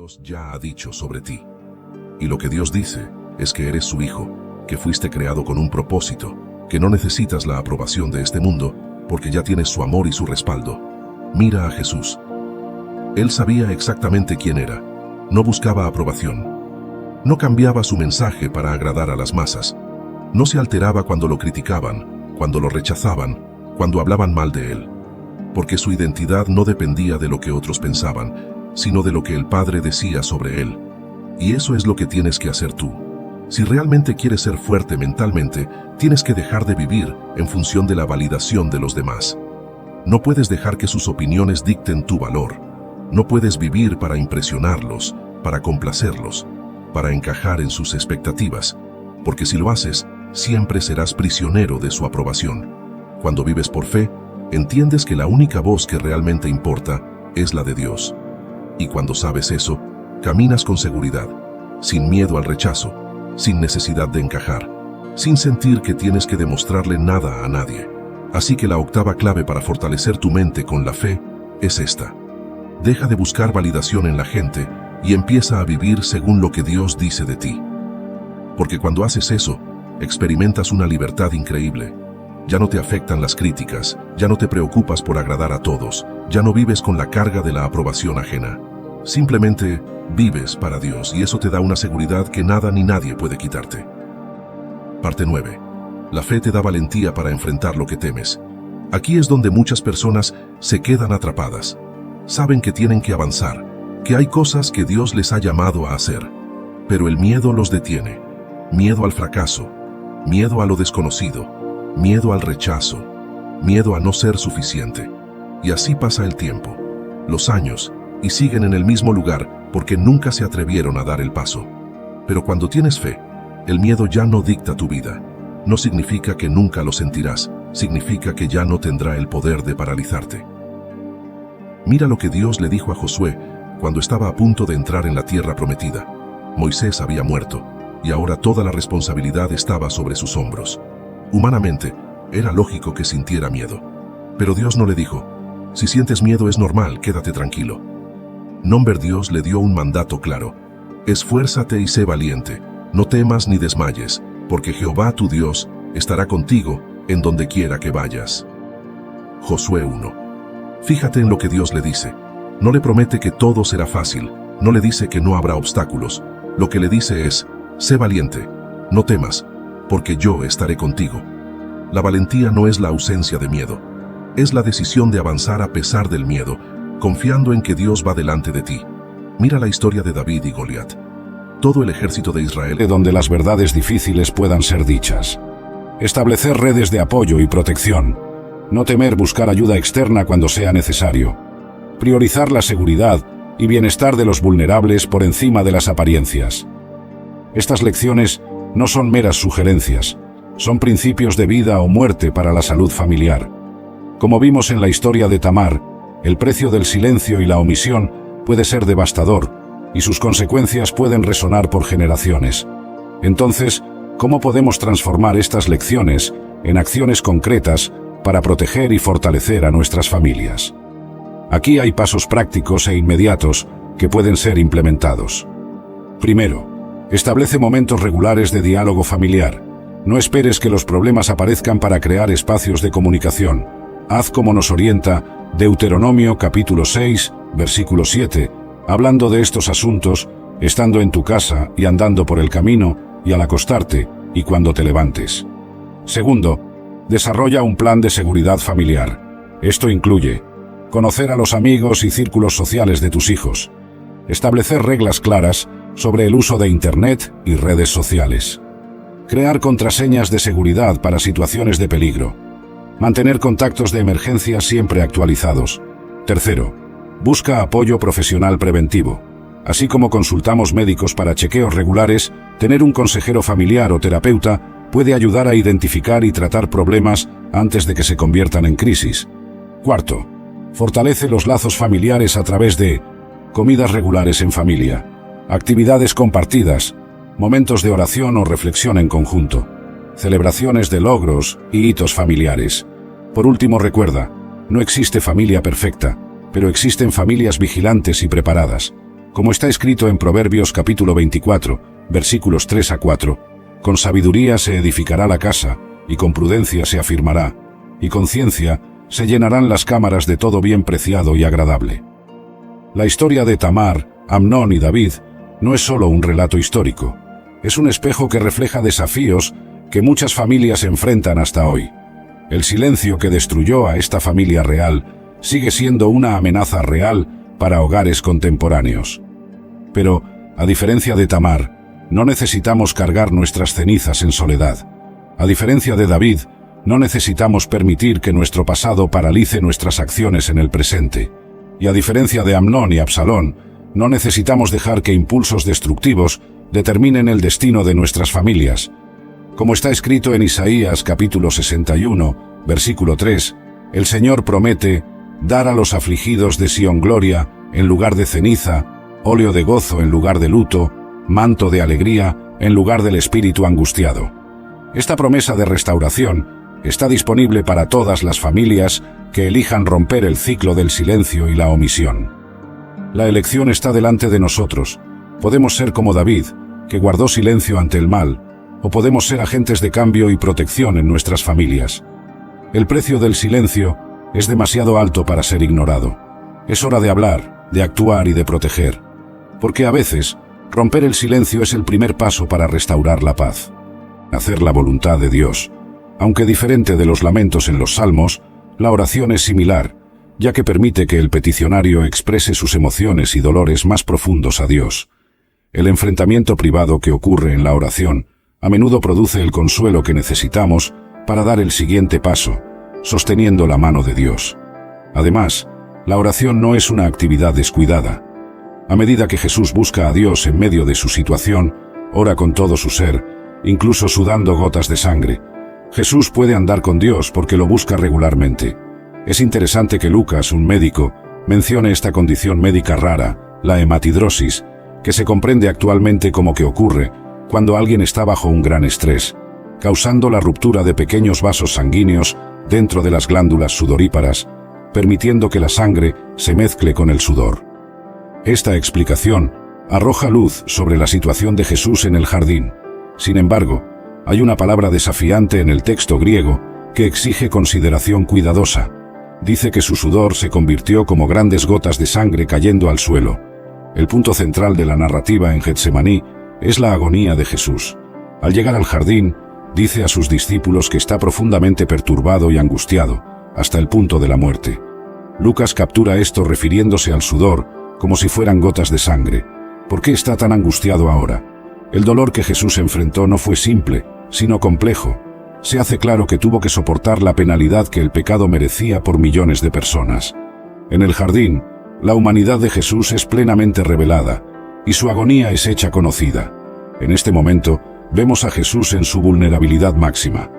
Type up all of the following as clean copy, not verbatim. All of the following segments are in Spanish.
Dios ya ha dicho sobre ti. Y lo que Dios dice es que eres su hijo, que fuiste creado con un propósito, que no necesitas la aprobación de este mundo, porque ya tienes su amor y su respaldo. Mira a Jesús. Él sabía exactamente quién era. No buscaba aprobación. No cambiaba su mensaje para agradar a las masas. No se alteraba cuando lo criticaban, cuando lo rechazaban, cuando hablaban mal de él. Porque su identidad no dependía de lo que otros pensaban, sino de lo que el Padre decía sobre él. Y eso es lo que tienes que hacer tú. Si realmente quieres ser fuerte mentalmente, tienes que dejar de vivir en función de la validación de los demás. No puedes dejar que sus opiniones dicten tu valor. No puedes vivir para impresionarlos, para complacerlos, para encajar en sus expectativas, porque si lo haces, siempre serás prisionero de su aprobación. Cuando vives por fe, entiendes que la única voz que realmente importa es la de Dios. Y cuando sabes eso, caminas con seguridad, sin miedo al rechazo, sin necesidad de encajar, sin sentir que tienes que demostrarle nada a nadie. Así que la octava clave para fortalecer tu mente con la fe es esta. Deja de buscar validación en la gente y empieza a vivir según lo que Dios dice de ti. Porque cuando haces eso, experimentas una libertad increíble. Ya no te afectan las críticas, ya no te preocupas por agradar a todos, ya no vives con la carga de la aprobación ajena. Simplemente vives para Dios y eso te da una seguridad que nada ni nadie puede quitarte. Parte 9. La fe te da valentía para enfrentar lo que temes. Aquí es donde muchas personas se quedan atrapadas. Saben que tienen que avanzar, que hay cosas que Dios les ha llamado a hacer, pero el miedo los detiene. Miedo al fracaso, miedo a lo desconocido, miedo al rechazo, miedo a no ser suficiente. Y así pasa el tiempo, los años, y siguen en el mismo lugar porque nunca se atrevieron a dar el paso. Pero cuando tienes fe, el miedo ya no dicta tu vida. No significa que nunca lo sentirás, significa que ya no tendrá el poder de paralizarte. Mira lo que Dios le dijo a Josué cuando estaba a punto de entrar en la tierra prometida. Moisés había muerto, y ahora toda la responsabilidad estaba sobre sus hombros. Humanamente, era lógico que sintiera miedo. Pero Dios no le dijo, si sientes miedo es normal, quédate tranquilo. Dios le dio un mandato claro. Esfuérzate y sé valiente, no temas ni desmayes, porque Jehová tu Dios estará contigo en donde quiera que vayas. Josué 1. Fíjate en lo que Dios le dice. No le promete que todo será fácil, no le dice que no habrá obstáculos. Lo que le dice es, sé valiente, no temas, porque yo estaré contigo. La valentía no es la ausencia de miedo, es la decisión de avanzar a pesar del miedo, confiando en que Dios va delante de ti. Mira la historia de David y Goliat. Todo el ejército de Israel, donde las verdades difíciles puedan ser dichas. Establecer redes de apoyo y protección. No temer buscar ayuda externa cuando sea necesario. Priorizar la seguridad y bienestar de los vulnerables por encima de las apariencias. Estas lecciones no son meras sugerencias, son principios de vida o muerte para la salud familiar. Como vimos en la historia de Tamar, el precio del silencio y la omisión puede ser devastador, y sus consecuencias pueden resonar por generaciones. Entonces, ¿cómo podemos transformar estas lecciones en acciones concretas para proteger y fortalecer a nuestras familias? Aquí hay pasos prácticos e inmediatos que pueden ser implementados. Primero, establece momentos regulares de diálogo familiar. No esperes que los problemas aparezcan para crear espacios de comunicación. Haz como nos orienta Deuteronomio capítulo 6, versículo 7, hablando de estos asuntos, estando en tu casa y andando por el camino, y al acostarte, y cuando te levantes. Segundo, desarrolla un plan de seguridad familiar. Esto incluye conocer a los amigos y círculos sociales de tus hijos, establecer reglas claras sobre el uso de Internet y redes sociales, crear contraseñas de seguridad para situaciones de peligro, mantener contactos de emergencia siempre actualizados. Tercero, busca apoyo profesional preventivo. Así como consultamos médicos para chequeos regulares, tener un consejero familiar o terapeuta puede ayudar a identificar y tratar problemas antes de que se conviertan en crisis. Cuarto, fortalece los lazos familiares a través de comidas regulares en familia, actividades compartidas, momentos de oración o reflexión en conjunto, celebraciones de logros y hitos familiares. Por último, recuerda, no existe familia perfecta, pero existen familias vigilantes y preparadas. Como está escrito en Proverbios capítulo 24, versículos 3 a 4, con sabiduría se edificará la casa, y con prudencia se afirmará, y con ciencia se llenarán las cámaras de todo bien preciado y agradable. La historia de Tamar, Amnón y David no es solo un relato histórico, es un espejo que refleja desafíos que muchas familias enfrentan hasta hoy. El silencio que destruyó a esta familia real sigue siendo una amenaza real para hogares contemporáneos. Pero, a diferencia de Tamar, no necesitamos cargar nuestras cenizas en soledad. A diferencia de David, no necesitamos permitir que nuestro pasado paralice nuestras acciones en el presente. Y a diferencia de Amnón y Absalón, no necesitamos dejar que impulsos destructivos determinen el destino de nuestras familias. Como está escrito en Isaías capítulo 61, versículo 3, el Señor promete dar a los afligidos de Sión gloria en lugar de ceniza, óleo de gozo en lugar de luto, manto de alegría en lugar del espíritu angustiado. Esta promesa de restauración está disponible para todas las familias que elijan romper el ciclo del silencio y la omisión. La elección está delante de nosotros. Podemos ser como David, que guardó silencio ante el mal, o podemos ser agentes de cambio y protección en nuestras familias. El precio del silencio es demasiado alto para ser ignorado. Es hora de hablar, de actuar y de proteger. Porque a veces, romper el silencio es el primer paso para restaurar la paz. Hacer la voluntad de Dios. Aunque diferente de los lamentos en los salmos, la oración es similar, ya que permite que el peticionario exprese sus emociones y dolores más profundos a Dios. El enfrentamiento privado que ocurre en la oración a menudo produce el consuelo que necesitamos para dar el siguiente paso, sosteniendo la mano de Dios. Además, la oración no es una actividad descuidada. A medida que Jesús busca a Dios en medio de su situación, ora con todo su ser, incluso sudando gotas de sangre. Jesús puede andar con Dios porque lo busca regularmente. Es interesante que Lucas, un médico, mencione esta condición médica rara, la hematidrosis, que se comprende actualmente como que ocurre cuando alguien está bajo un gran estrés, causando la ruptura de pequeños vasos sanguíneos dentro de las glándulas sudoríparas, permitiendo que la sangre se mezcle con el sudor. Esta explicación arroja luz sobre la situación de Jesús en el jardín. Sin embargo, hay una palabra desafiante en el texto griego que exige consideración cuidadosa. Dice que su sudor se convirtió como grandes gotas de sangre cayendo al suelo. El punto central de la narrativa en Getsemaní es la agonía de Jesús. Al llegar al jardín, dice a sus discípulos que está profundamente perturbado y angustiado, hasta el punto de la muerte. Lucas captura esto refiriéndose al sudor como si fueran gotas de sangre. ¿Por qué está tan angustiado ahora? El dolor que Jesús enfrentó no fue simple, sino complejo. Se hace claro que tuvo que soportar la penalidad que el pecado merecía por millones de personas. En el jardín, la humanidad de Jesús es plenamente revelada, y su agonía es hecha conocida. En este momento, vemos a Jesús en su vulnerabilidad máxima.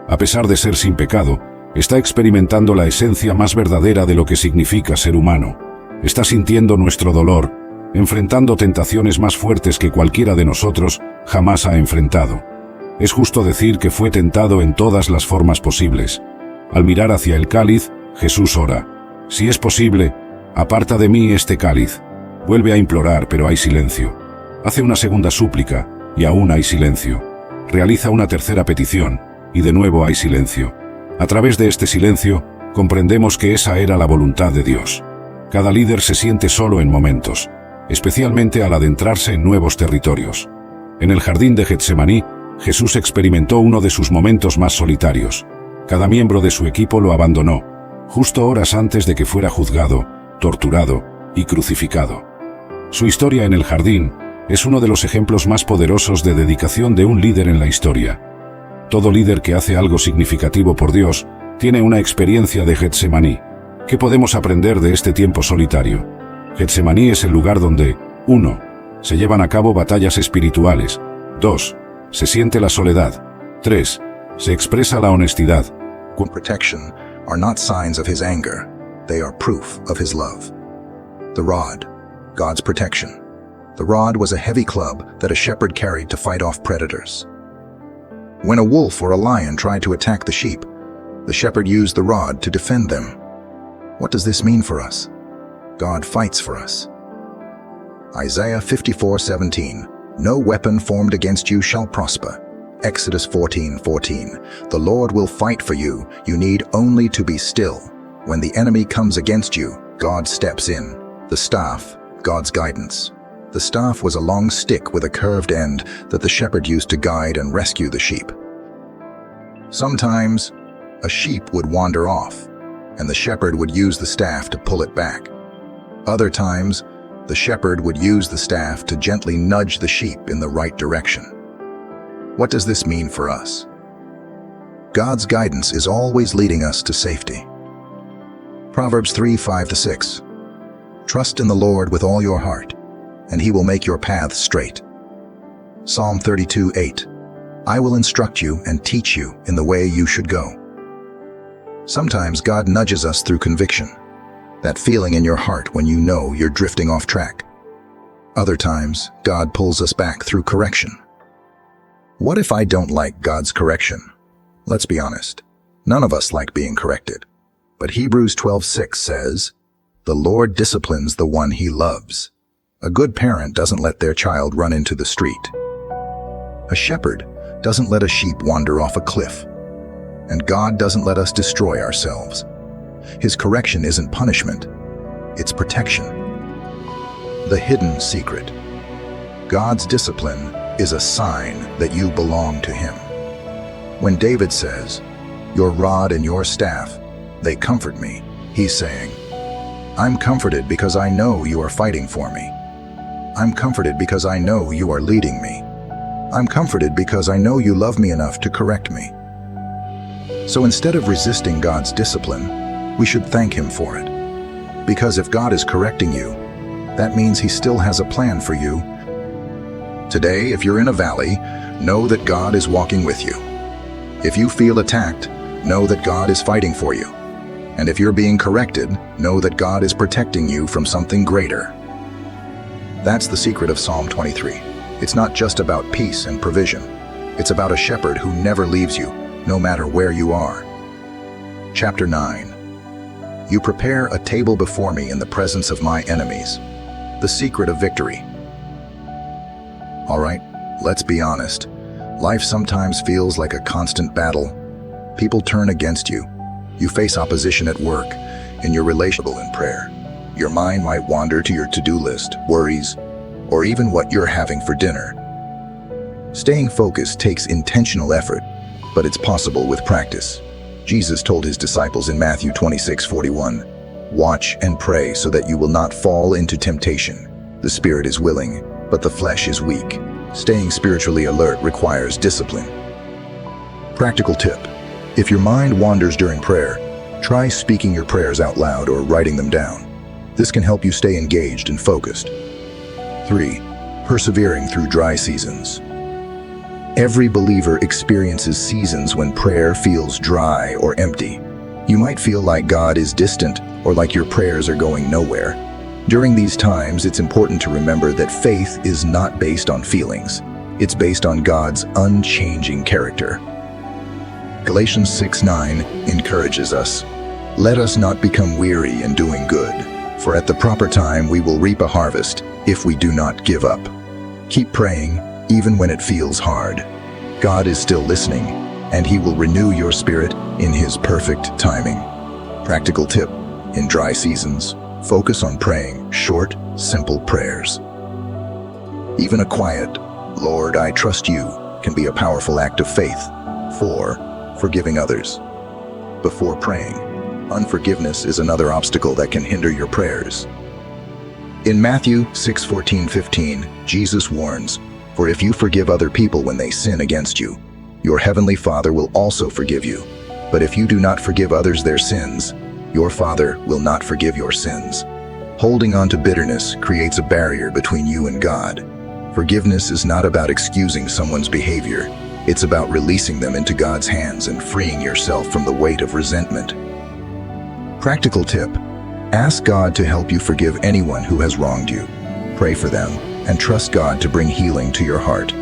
A pesar de ser sin pecado, está experimentando la esencia más verdadera de lo que significa ser humano. Está sintiendo nuestro dolor, enfrentando tentaciones más fuertes que cualquiera de nosotros jamás ha enfrentado. Es justo decir que fue tentado en todas las formas posibles. Al mirar hacia el cáliz, Jesús ora: si es posible, aparta de mí este cáliz. Vuelve a implorar, pero hay silencio. Hace una segunda súplica, y aún hay silencio. Realiza una tercera petición, y de nuevo hay silencio. A través de este silencio, comprendemos que esa era la voluntad de Dios. Cada líder se siente solo en momentos, especialmente al adentrarse en nuevos territorios. En el jardín de Getsemaní, Jesús experimentó uno de sus momentos más solitarios. Cada miembro de su equipo lo abandonó, justo horas antes de que fuera juzgado, torturado y crucificado. Su historia en el jardín es uno de los ejemplos más poderosos de dedicación de un líder en la historia. Todo líder que hace algo significativo por Dios tiene una experiencia de Getsemaní. ¿Qué podemos aprender de este tiempo solitario? Getsemaní es el lugar donde 1. Se llevan a cabo batallas espirituales. 2. Se siente la soledad. 3. Se expresa la honestidad. Protection are not signs of his anger. They are proof of his love. The rod, God's protection. The rod was a heavy club that a shepherd carried to fight off predators. When a wolf or a lion tried to attack the sheep, the shepherd used the rod to defend them. What does this mean for us? God fights for us. Isaiah 54:17, no weapon formed against you shall prosper. Exodus 14:14, the Lord will fight for you, you need only to be still. When the enemy comes against you, God steps in. The staff, God's guidance. The staff was a long stick with a curved end that the shepherd used to guide and rescue the sheep. Sometimes, a sheep would wander off, and the shepherd would use the staff to pull it back. Other times, the shepherd would use the staff to gently nudge the sheep in the right direction. What does this mean for us? God's guidance is always leading us to safety. Proverbs 3:5-6. Trust in the Lord with all your heart, and he will make your paths straight. Psalm 32:8. I will instruct you and teach you in the way you should go. Sometimes God nudges us through conviction, that feeling in your heart when you know you're drifting off track. Other times, God pulls us back through correction. What if I don't like God's correction? Let's be honest. None of us like being corrected. But Hebrews 12:6 says, the Lord disciplines the one he loves. A good parent doesn't let their child run into the street. A shepherd doesn't let a sheep wander off a cliff. And God doesn't let us destroy ourselves. His correction isn't punishment, it's protection. The hidden secret. God's discipline is a sign that you belong to him. When David says, your rod and your staff, they comfort me, he's saying, I'm comforted because I know you are fighting for me. I'm comforted because I know you are leading me. I'm comforted because I know you love me enough to correct me. So instead of resisting God's discipline, we should thank him for it. Because if God is correcting you, that means he still has a plan for you. Today, if you're in a valley, know that God is walking with you. If you feel attacked, know that God is fighting for you. And if you're being corrected, know that God is protecting you from something greater. That's the secret of Psalm 23. It's not just about peace and provision. It's about a shepherd who never leaves you, no matter where you are. Chapter 9. You prepare a table before me in the presence of my enemies. The secret of victory. All right, let's be honest. Life sometimes feels like a constant battle. People turn against you. You face opposition at work, in your relationship, in prayer. Your mind might wander to your to-do list, worries, or even what you're having for dinner. Staying focused takes intentional effort, but it's possible with practice. Jesus told his disciples in Matthew 26:41, watch and pray so that you will not fall into temptation. The spirit is willing, but the flesh is weak. Staying spiritually alert requires discipline. Practical tip. If your mind wanders during prayer, try speaking your prayers out loud or writing them down. This can help you stay engaged and focused. 3. Persevering through dry seasons. Every believer experiences seasons when prayer feels dry or empty. You might feel like God is distant or like your prayers are going nowhere. During these times, it's important to remember that faith is not based on feelings. It's based on God's unchanging character. Galatians 6:9 encourages us, let us not become weary in doing good, for at the proper time we will reap a harvest if we do not give up. Keep praying, even when it feels hard. God is still listening, and he will renew your spirit in his perfect timing. Practical tip, in dry seasons, focus on praying short, simple prayers. Even a quiet, Lord, I trust you, can be a powerful act of faith. 4. Forgiving others. Before praying, unforgiveness is another obstacle that can hinder your prayers. In Matthew 6:14-15, Jesus warns, for if you forgive other people when they sin against you, your heavenly Father will also forgive you. But if you do not forgive others their sins, your Father will not forgive your sins. Holding on to bitterness creates a barrier between you and God. Forgiveness is not about excusing someone's behavior. It's about releasing them into God's hands and freeing yourself from the weight of resentment. Practical tip, ask God to help you forgive anyone who has wronged you. Pray for them and trust God to bring healing to your heart.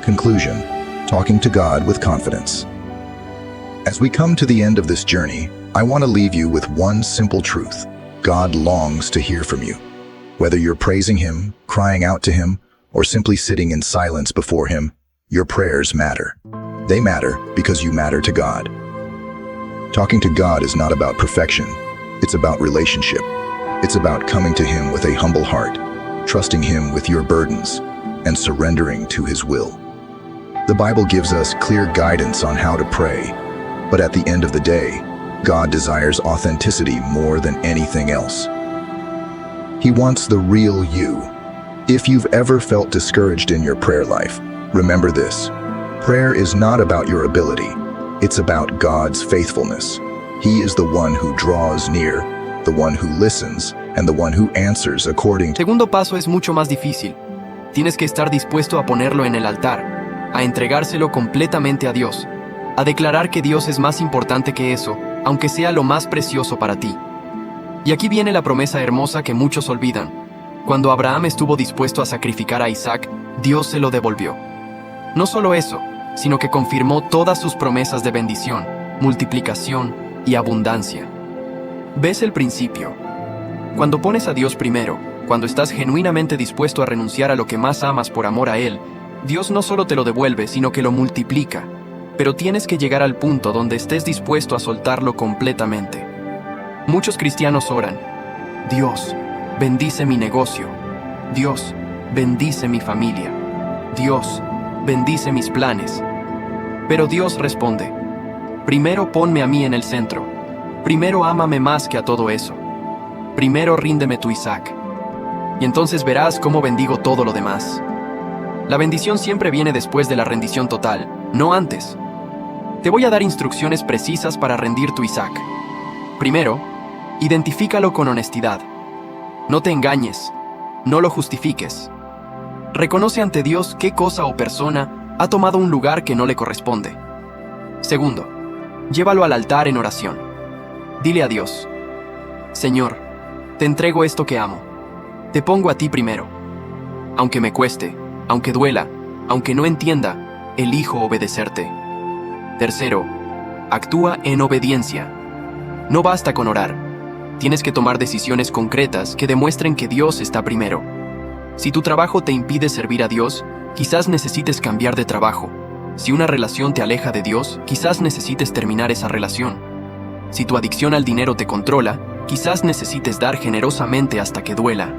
Conclusion, talking to God with confidence. As we come to the end of this journey, I want to leave you with one simple truth. God longs to hear from you. Whether you're praising Him, crying out to Him, or simply sitting in silence before Him, your prayers matter. They matter because you matter to God. Talking to God is not about perfection. It's about relationship. It's about coming to Him with a humble heart, trusting Him with your burdens, and surrendering to His will. The Bible gives us clear guidance on how to pray, but at the end of the day, God desires authenticity more than anything else. He wants the real you. If you've ever felt discouraged in your prayer life, remember this. Prayer is not about your ability. It's about God's faithfulness. He is the one who draws near, the one who listens, and the one who answers according to. Segundo paso es mucho más difícil. Tienes que estar dispuesto a ponerlo en el altar, a entregárselo completamente a Dios, a declarar que Dios es más importante que eso, aunque sea lo más precioso para ti. Y aquí viene la promesa hermosa que muchos olvidan. Cuando Abraham estuvo dispuesto a sacrificar a Isaac, Dios se lo devolvió. No solo eso, sino que confirmó todas sus promesas de bendición, multiplicación y abundancia. ¿Ves el principio? Cuando pones a Dios primero, cuando estás genuinamente dispuesto a renunciar a lo que más amas por amor a Él, Dios no solo te lo devuelve, sino que lo multiplica. Pero tienes que llegar al punto donde estés dispuesto a soltarlo completamente. Muchos cristianos oran: Dios, bendice mi negocio. Dios, bendice mi familia. Dios, bendice mis planes. Pero Dios responde: primero ponme a mí en el centro. Primero ámame más que a todo eso. Primero ríndeme tu Isaac. Y entonces verás cómo bendigo todo lo demás. La bendición siempre viene después de la rendición total, no antes. Te voy a dar instrucciones precisas para rendir tu Isaac. Primero, identifícalo con honestidad. No te engañes, no lo justifiques. Reconoce ante Dios qué cosa o persona ha tomado un lugar que no le corresponde. Segundo, llévalo al altar en oración. Dile a Dios: Señor, te entrego esto que amo. Te pongo a ti primero. Aunque me cueste, aunque duela, aunque no entienda, elijo obedecerte. Tercero, actúa en obediencia. No basta con orar. Tienes que tomar decisiones concretas que demuestren que Dios está primero. Si tu trabajo te impide servir a Dios, quizás necesites cambiar de trabajo. Si una relación te aleja de Dios, quizás necesites terminar esa relación. Si tu adicción al dinero te controla, quizás necesites dar generosamente hasta que duela.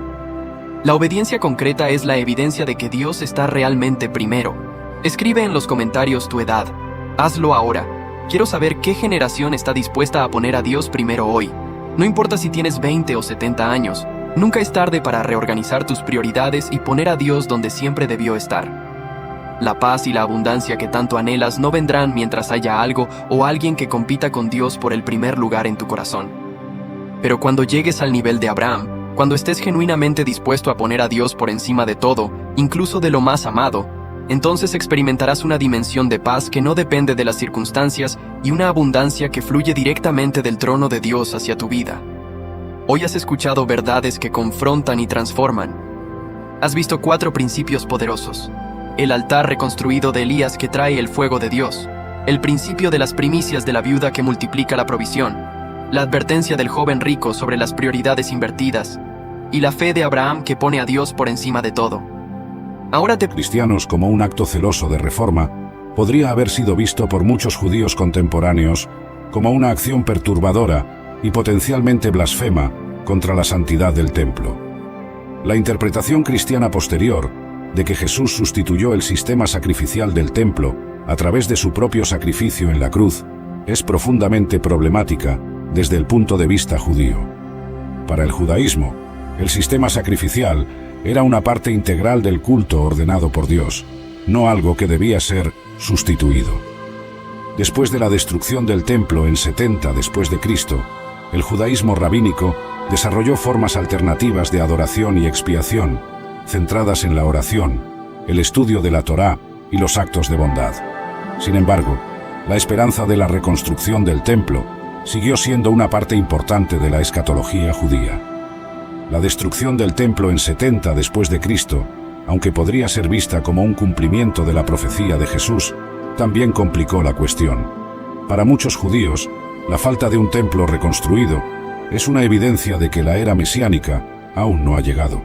La obediencia concreta es la evidencia de que Dios está realmente primero. Escribe en los comentarios tu edad. Hazlo ahora. Quiero saber qué generación está dispuesta a poner a Dios primero hoy. No importa si tienes 20 o 70 años, nunca es tarde para reorganizar tus prioridades y poner a Dios donde siempre debió estar. La paz y la abundancia que tanto anhelas no vendrán mientras haya algo o alguien que compita con Dios por el primer lugar en tu corazón. Pero cuando llegues al nivel de Abraham, cuando estés genuinamente dispuesto a poner a Dios por encima de todo, incluso de lo más amado, entonces experimentarás una dimensión de paz que no depende de las circunstancias y una abundancia que fluye directamente del trono de Dios hacia tu vida. Hoy has escuchado verdades que confrontan y transforman. Has visto 4 principios poderosos. El altar reconstruido de Elías que trae el fuego de Dios. El principio de las primicias de la viuda que multiplica la provisión. La advertencia del joven rico sobre las prioridades invertidas. Y la fe de Abraham que pone a Dios por encima de todo. Ahora Cristianos como un acto celoso de reforma, podría haber sido visto por muchos judíos contemporáneos como una acción perturbadora y potencialmente blasfema contra la santidad del templo. La interpretación cristiana posterior de que Jesús sustituyó el sistema sacrificial del templo a través de su propio sacrificio en la cruz es profundamente problemática desde el punto de vista judío. Para el judaísmo, el sistema sacrificial era una parte integral del culto ordenado por Dios, no algo que debía ser sustituido. Después de la destrucción del templo en 70 después de Cristo, el judaísmo rabínico desarrolló formas alternativas de adoración y expiación, centradas en la oración, el estudio de la Torá y los actos de bondad. Sin embargo, la esperanza de la reconstrucción del templo siguió siendo una parte importante de la escatología judía. La destrucción del templo en 70 después de Cristo, aunque podría ser vista como un cumplimiento de la profecía de Jesús, también complicó la cuestión. Para muchos judíos, la falta de un templo reconstruido es una evidencia de que la era mesiánica aún no ha llegado.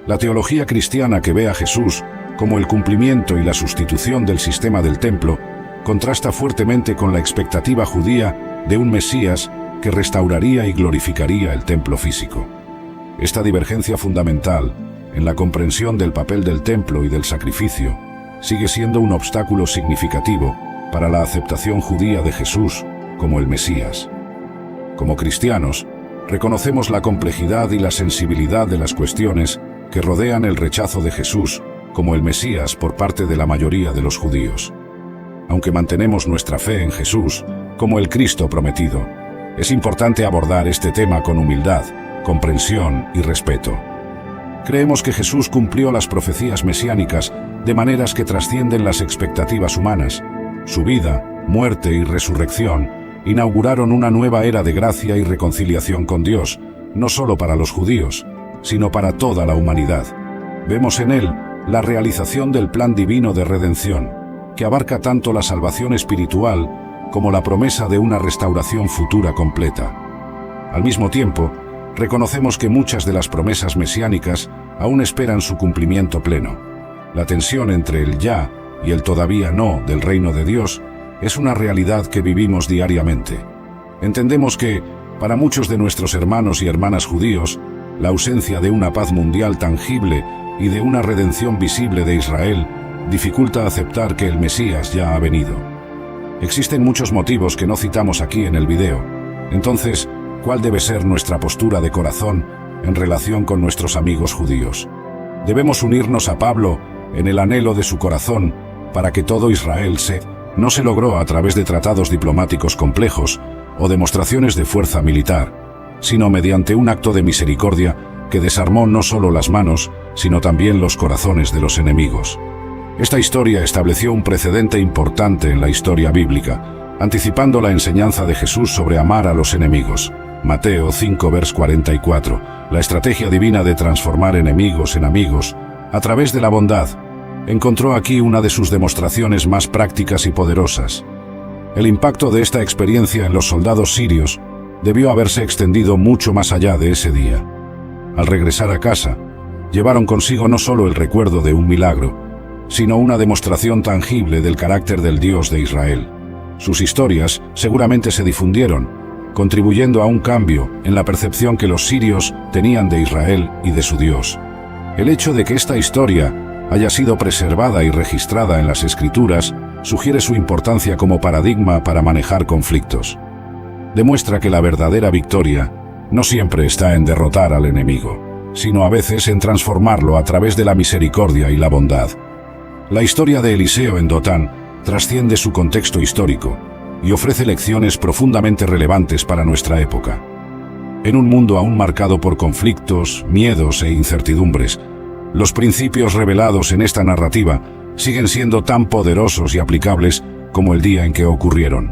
La teología cristiana que ve a Jesús como el cumplimiento y la sustitución del sistema del templo contrasta fuertemente con la expectativa judía de un Mesías que restauraría y glorificaría el templo físico. Esta divergencia fundamental en la comprensión del papel del templo y del sacrificio sigue siendo un obstáculo significativo para la aceptación judía de Jesús como el Mesías. Como cristianos, reconocemos la complejidad y la sensibilidad de las cuestiones que rodean el rechazo de Jesús como el Mesías por parte de la mayoría de los judíos. Aunque mantenemos nuestra fe en Jesús como el Cristo prometido, es importante abordar este tema con humildad, comprensión y respeto. Creemos que Jesús cumplió las profecías mesiánicas de maneras que trascienden las expectativas humanas. Su vida, muerte y resurrección inauguraron una nueva era de gracia y reconciliación con Dios, no solo para los judíos, sino para toda la humanidad. Vemos en él la realización del plan divino de redención, que abarca tanto la salvación espiritual como la promesa de una restauración futura completa. Al mismo tiempo, reconocemos que muchas de las promesas mesiánicas aún esperan su cumplimiento pleno. La tensión entre el ya y el todavía no del reino de Dios es una realidad que vivimos diariamente. Entendemos que, para muchos de nuestros hermanos y hermanas judíos, la ausencia de una paz mundial tangible y de una redención visible de Israel dificulta aceptar que el Mesías ya ha venido. Existen muchos motivos que no citamos aquí en el video. Entonces, ¿cuál debe ser nuestra postura de corazón en relación con nuestros amigos judíos? Debemos unirnos a Pablo en el anhelo de su corazón para que todo Israel no se logró a través de tratados diplomáticos complejos o demostraciones de fuerza militar, sino mediante un acto de misericordia que desarmó no solo las manos, sino también los corazones de los enemigos. Esta historia estableció un precedente importante en la historia bíblica, anticipando la enseñanza de Jesús sobre amar a los enemigos. Mateo 5, vers 44, la estrategia divina de transformar enemigos en amigos a través de la bondad, encontró aquí una de sus demostraciones más prácticas y poderosas. El impacto de esta experiencia en los soldados sirios debió haberse extendido mucho más allá de ese día. Al regresar a casa, llevaron consigo no solo el recuerdo de un milagro, sino una demostración tangible del carácter del Dios de Israel. Sus historias seguramente se difundieron, contribuyendo a un cambio en la percepción que los sirios tenían de Israel y de su Dios. El hecho de que esta historia haya sido preservada y registrada en las Escrituras sugiere su importancia como paradigma para manejar conflictos. Demuestra que la verdadera victoria no siempre está en derrotar al enemigo, sino a veces en transformarlo a través de la misericordia y la bondad. La historia de Eliseo en Dotán trasciende su contexto histórico y ofrece lecciones profundamente relevantes para nuestra época. En un mundo aún marcado por conflictos, miedos e incertidumbres, los principios revelados en esta narrativa siguen siendo tan poderosos y aplicables como el día en que ocurrieron.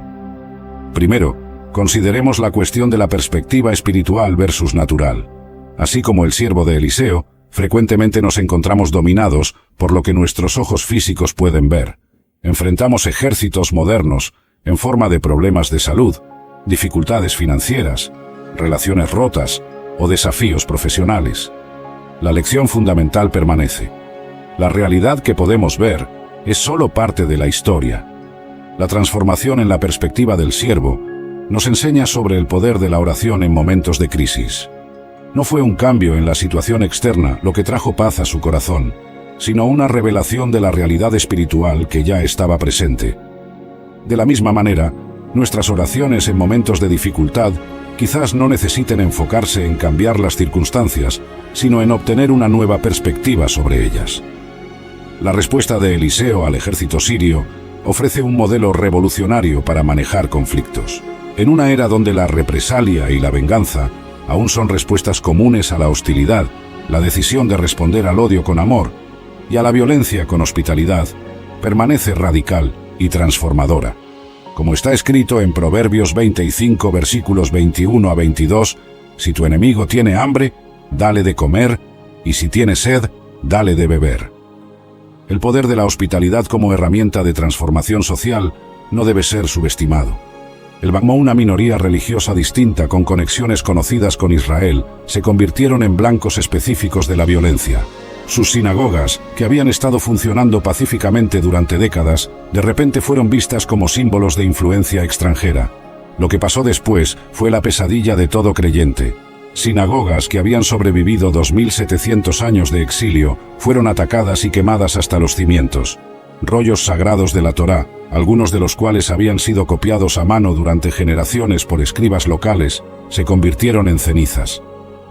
Primero, consideremos la cuestión de la perspectiva espiritual versus natural. Así como el siervo de Eliseo, frecuentemente nos encontramos dominados por lo que nuestros ojos físicos pueden ver. Enfrentamos ejércitos modernos en forma de problemas de salud, dificultades financieras, relaciones rotas o desafíos profesionales. La lección fundamental permanece. La realidad que podemos ver es solo parte de la historia. La transformación en la perspectiva del siervo nos enseña sobre el poder de la oración en momentos de crisis. No fue un cambio en la situación externa lo que trajo paz a su corazón, sino una revelación de la realidad espiritual que ya estaba presente. De la misma manera, nuestras oraciones en momentos de dificultad quizás no necesiten enfocarse en cambiar las circunstancias, sino en obtener una nueva perspectiva sobre ellas. La respuesta de Eliseo al ejército sirio ofrece un modelo revolucionario para manejar conflictos. En una era donde la represalia y la venganza aún son respuestas comunes a la hostilidad, la decisión de responder al odio con amor y a la violencia con hospitalidad permanece radical y transformadora. Como está escrito en Proverbios 25, versículos 21 a 22, si tu enemigo tiene hambre, dale de comer, y si tiene sed, dale de beber. El poder de la hospitalidad como herramienta de transformación social no debe ser subestimado. Una minoría religiosa distinta con conexiones conocidas con Israel se convirtieron en blancos específicos de la violencia. Sus sinagogas, que habían estado funcionando pacíficamente durante décadas, de repente fueron vistas como símbolos de influencia extranjera. Lo que pasó después fue la pesadilla de todo creyente. Sinagogas que habían sobrevivido 2700 años de exilio fueron atacadas y quemadas hasta los cimientos. Rollos sagrados de la Torá, algunos de los cuales habían sido copiados a mano durante generaciones por escribas locales, se convirtieron en cenizas.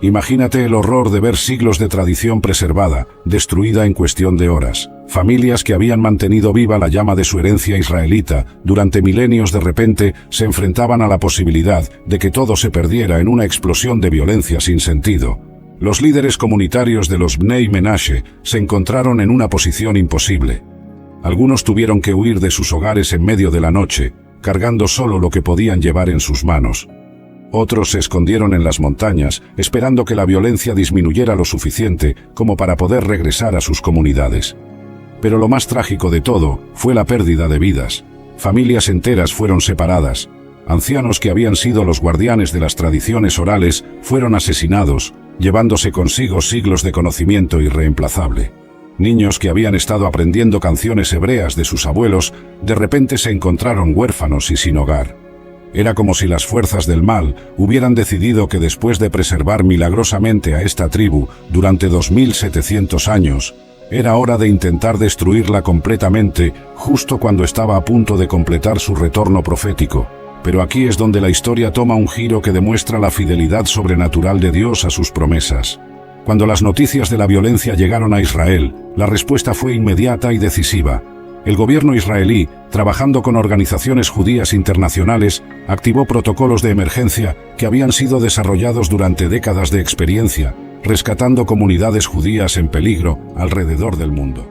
Imagínate el horror de ver siglos de tradición preservada, destruida en cuestión de horas. Familias que habían mantenido viva la llama de su herencia israelita durante milenios de repente se enfrentaban a la posibilidad de que todo se perdiera en una explosión de violencia sin sentido. Los líderes comunitarios de los Bnei Menashe se encontraron en una posición imposible. Algunos tuvieron que huir de sus hogares en medio de la noche, cargando solo lo que podían llevar en sus manos. Otros se escondieron en las montañas, esperando que la violencia disminuyera lo suficiente como para poder regresar a sus comunidades. Pero lo más trágico de todo fue la pérdida de vidas. Familias enteras fueron separadas. Ancianos que habían sido los guardianes de las tradiciones orales fueron asesinados, llevándose consigo siglos de conocimiento irreemplazable. Niños que habían estado aprendiendo canciones hebreas de sus abuelos, de repente se encontraron huérfanos y sin hogar. Era como si las fuerzas del mal hubieran decidido que después de preservar milagrosamente a esta tribu durante 2700 años, era hora de intentar destruirla completamente justo cuando estaba a punto de completar su retorno profético. Pero aquí es donde la historia toma un giro que demuestra la fidelidad sobrenatural de Dios a sus promesas. Cuando las noticias de la violencia llegaron a Israel, la respuesta fue inmediata y decisiva. El gobierno israelí, trabajando con organizaciones judías internacionales, activó protocolos de emergencia que habían sido desarrollados durante décadas de experiencia, rescatando comunidades judías en peligro alrededor del mundo.